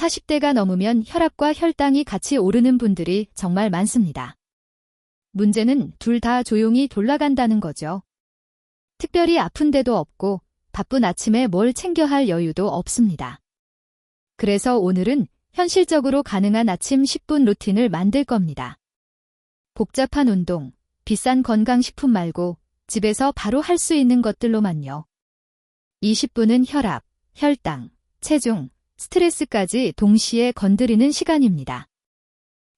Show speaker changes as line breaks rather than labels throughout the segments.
40대가 넘으면 혈압과 혈당이 같이 오르는 분들이 정말 많습니다. 문제는 둘 다 조용히 돌아간다는 거죠. 특별히 아픈 데도 없고 바쁜 아침에 뭘 챙겨야 할 여유도 없습니다. 그래서 오늘은 현실적으로 가능한 아침 10분 루틴을 만들 겁니다. 복잡한 운동, 비싼 건강식품 말고 집에서 바로 할 수 있는 것들로만요. 20분은 혈압, 혈당, 체중, 스트레스까지 동시에 건드리는 시간입니다.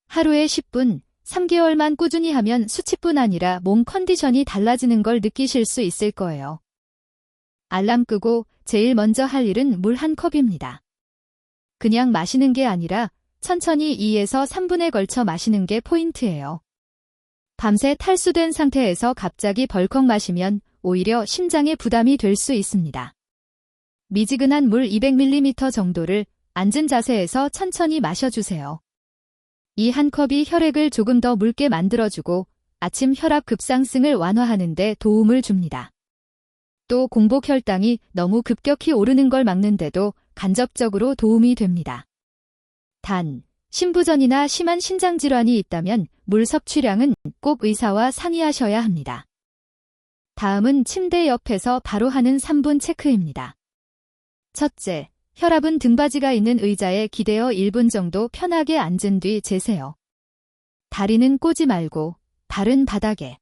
하루에 10분, 3개월만 꾸준히 하면 수치뿐 아니라 몸 컨디션이 달라지는 걸 느끼실 수 있을 거예요. 알람 끄고 제일 먼저 할 일은 물 한 컵입니다. 그냥 마시는 게 아니라 천천히 2에서 3분에 걸쳐 마시는 게 포인트예요. 밤새 탈수된 상태에서 갑자기 벌컥 마시면 오히려 심장에 부담이 될 수 있습니다. 미지근한 물 200ml 정도를 앉은 자세에서 천천히 마셔주세요. 이 한 컵이 혈액을 조금 더 묽게 만들어주고 아침 혈압 급상승을 완화하는 데 도움을 줍니다. 또 공복 혈당이 너무 급격히 오르는 걸 막는데도 간접적으로 도움이 됩니다. 단, 신부전이나 심한 신장질환이 있다면 물 섭취량은 꼭 의사와 상의하셔야 합니다. 다음은 침대 옆에서 바로 하는 3분 체크입니다. 첫째, 혈압은 등받이가 있는 의자에 기대어 1분 정도 편하게 앉은 뒤 재세요. 다리는 꼬지 말고 발은 바닥에.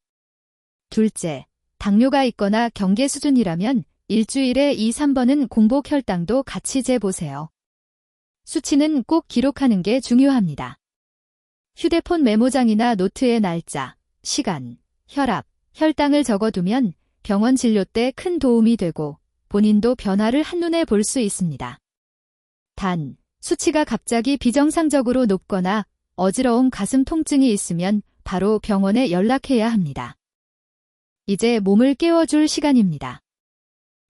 둘째, 당뇨가 있거나 경계 수준이라면 일주일에 2, 3번은 공복 혈당도 같이 재보세요. 수치는 꼭 기록하는 게 중요합니다. 휴대폰 메모장이나 노트에 날짜, 시간, 혈압, 혈당을 적어두면 병원 진료 때 큰 도움이 되고 본인도 변화를 한눈에 볼 수 있습니다. 단, 수치가 갑자기 비정상적으로 높거나 어지러운 가슴 통증이 있으면 바로 병원에 연락해야 합니다. 이제 몸을 깨워줄 시간입니다.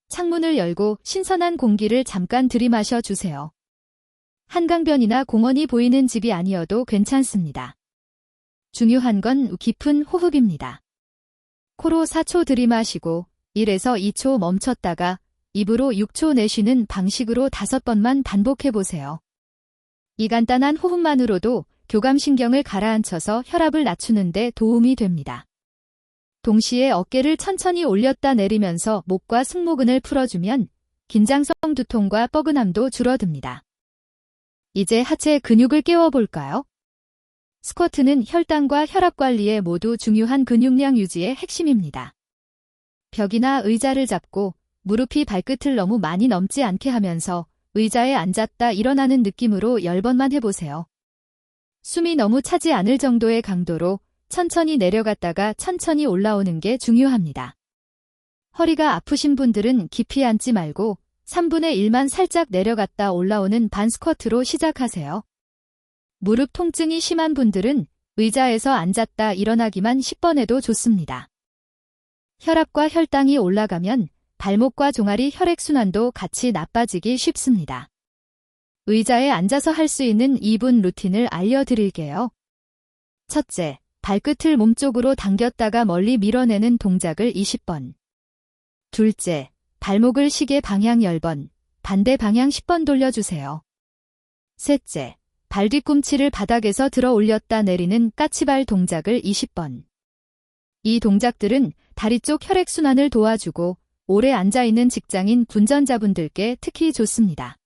창문을 열고 신선한 공기를 잠깐 들이마셔 주세요. 한강변이나 공원이 보이는 집이 아니어도 괜찮습니다. 중요한 건 깊은 호흡입니다. 코로 4초 들이마시고 1에서 2초 멈췄다가 입으로 6초 내쉬는 방식으로 5번만 반복해보세요. 이 간단한 호흡만으로도 교감신경을 가라앉혀서 혈압을 낮추는 데 도움이 됩니다. 동시에 어깨를 천천히 올렸다 내리면서 목과 승모근을 풀어주면 긴장성 두통과 뻐근함도 줄어듭니다. 이제 하체 근육을 깨워볼까요? 스쿼트는 혈당과 혈압 관리에 모두 중요한 근육량 유지의 핵심입니다. 벽이나 의자를 잡고 무릎이 발끝을 너무 많이 넘지 않게 하면서 의자에 앉았다 일어나는 느낌으로 10번만 해보세요. 숨이 너무 차지 않을 정도의 강도로 천천히 내려갔다가 천천히 올라오는 게 중요합니다. 허리가 아프신 분들은 깊이 앉지 말고 3분의 1만 살짝 내려갔다 올라오는 반스쿼트로 시작하세요. 무릎 통증이 심한 분들은 의자에서 앉았다 일어나기만 10번 해도 좋습니다. 혈압과 혈당이 올라가면 발목과 종아리 혈액순환도 같이 나빠지기 쉽습니다. 의자에 앉아서 할 수 있는 2분 루틴을 알려드릴게요. 첫째, 발끝을 몸쪽으로 당겼다가 멀리 밀어내는 동작을 20번. 둘째, 발목을 시계 방향 10번, 반대 방향 10번 돌려주세요. 셋째, 발 뒤꿈치를 바닥에서 들어 올렸다 내리는 까치발 동작을 20번. 이 동작들은 다리 쪽 혈액순환을 도와주고 오래 앉아있는 직장인 운전자분들께 특히 좋습니다.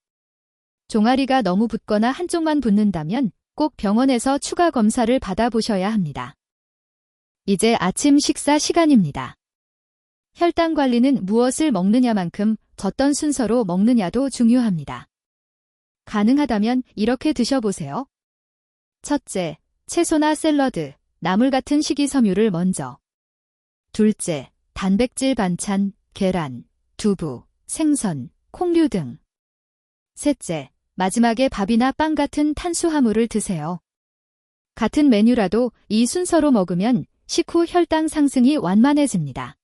종아리가 너무 붓거나 한쪽만 붓는다면 꼭 병원에서 추가 검사를 받아보셔야 합니다. 이제 아침 식사 시간입니다. 혈당 관리는 무엇을 먹느냐만큼 어떤 순서로 먹느냐도 중요합니다. 가능하다면 이렇게 드셔보세요. 첫째, 채소나 샐러드, 나물 같은 식이섬유를 먼저. 둘째, 단백질 반찬, 계란, 두부, 생선, 콩류 등. 셋째, 마지막에 밥이나 빵 같은 탄수화물을 드세요. 같은 메뉴라도 이 순서로 먹으면 식후 혈당 상승이 완만해집니다.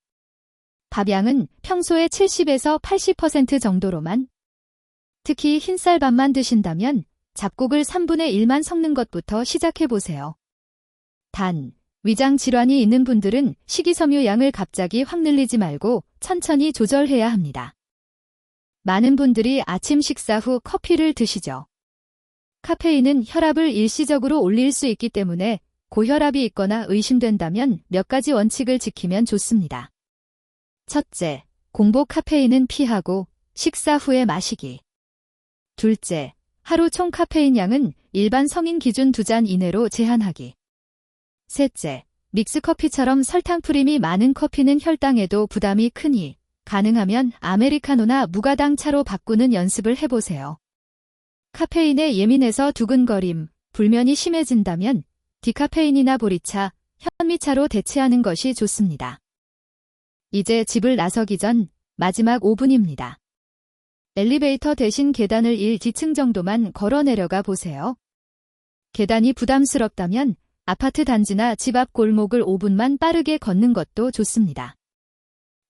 밥 양은 평소의 70에서 80% 정도로만. 특히 흰쌀밥만 드신다면 잡곡을 3분의 1만 섞는 것부터 시작해보세요. 단, 위장 질환이 있는 분들은 식이섬유 양을 갑자기 확 늘리지 말고 천천히 조절해야 합니다. 많은 분들이 아침 식사 후 커피를 드시죠. 카페인은 혈압을 일시적으로 올릴 수 있기 때문에 고혈압이 있거나 의심된다면 몇 가지 원칙을 지키면 좋습니다. 첫째, 공복 카페인은 피하고 식사 후에 마시기. 둘째, 하루 총 카페인 양은 일반 성인 기준 2잔 이내로 제한하기. 셋째, 믹스커피처럼 설탕 프림이 많은 커피는 혈당에도 부담이 크니 가능하면 아메리카노나 무가당 차로 바꾸는 연습을 해보세요. 카페인에 예민해서 두근거림, 불면이 심해진다면 디카페인이나 보리차, 현미차로 대체하는 것이 좋습니다. 이제 집을 나서기 전 마지막 5분입니다. 엘리베이터 대신 계단을 1지층 정도만 걸어 내려가 보세요. 계단이 부담스럽다면 아파트 단지나 집 앞 골목을 5분만 빠르게 걷는 것도 좋습니다.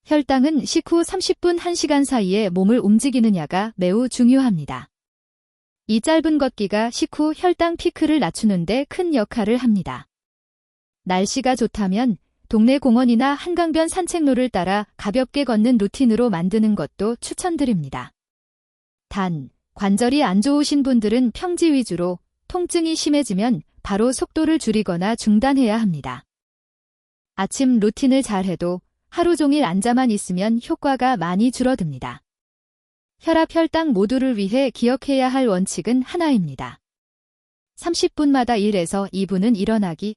혈당은 식후 30분 1시간 사이에 몸을 움직이느냐가 매우 중요합니다. 이 짧은 걷기가 식후 혈당 피크를 낮추는데 큰 역할을 합니다. 날씨가 좋다면 동네 공원이나 한강변 산책로를 따라 가볍게 걷는 루틴으로 만드는 것도 추천드립니다. 단, 관절이 안 좋으신 분들은 평지 위주로, 통증이 심해지면 바로 속도를 줄이거나 중단해야 합니다. 아침 루틴을 잘해도 하루 종일 앉아만 있으면 효과가 많이 줄어듭니다. 혈압, 혈당 모두를 위해 기억해야 할 원칙은 하나입니다. 30분마다 1에서 2분은 일어나기.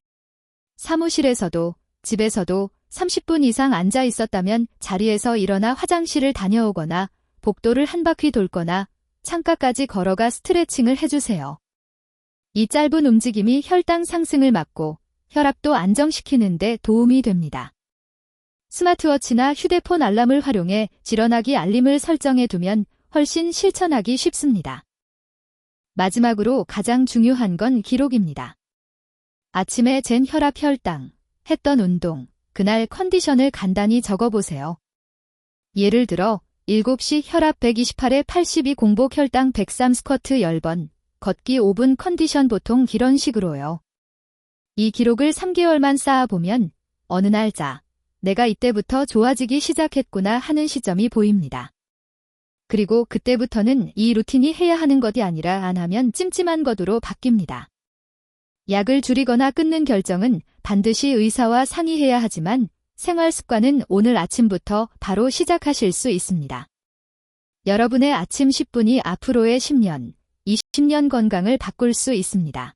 사무실에서도 집에서도 30분 이상 앉아 있었다면 자리에서 일어나 화장실을 다녀오거나 복도를 한 바퀴 돌거나 창가까지 걸어가 스트레칭을 해주세요. 이 짧은 움직임이 혈당 상승을 막고 혈압도 안정시키는 데 도움이 됩니다. 스마트워치나 휴대폰 알람을 활용해 일어나기 알림을 설정해 두면 훨씬 실천하기 쉽습니다. 마지막으로 가장 중요한 건 기록입니다. 아침에 잰 혈압, 혈당, 했던 운동, 그날 컨디션을 간단히 적어보세요. 예를 들어 7시 혈압 128에 82 공복 혈당 103 스쿼트 10번, 걷기 5분 컨디션 보통 이런 식으로요. 이 기록을 3개월만 쌓아보면 어느 날짜, 내가 이때부터 좋아지기 시작했구나 하는 시점이 보입니다. 그리고 그때부터는 이 루틴이 해야 하는 것이 아니라 안 하면 찜찜한 것으로 바뀝니다. 약을 줄이거나 끊는 결정은 반드시 의사와 상의해야 하지만 생활 습관은 오늘 아침부터 바로 시작하실 수 있습니다. 여러분의 아침 10분이 앞으로의 10년, 20년 건강을 바꿀 수 있습니다.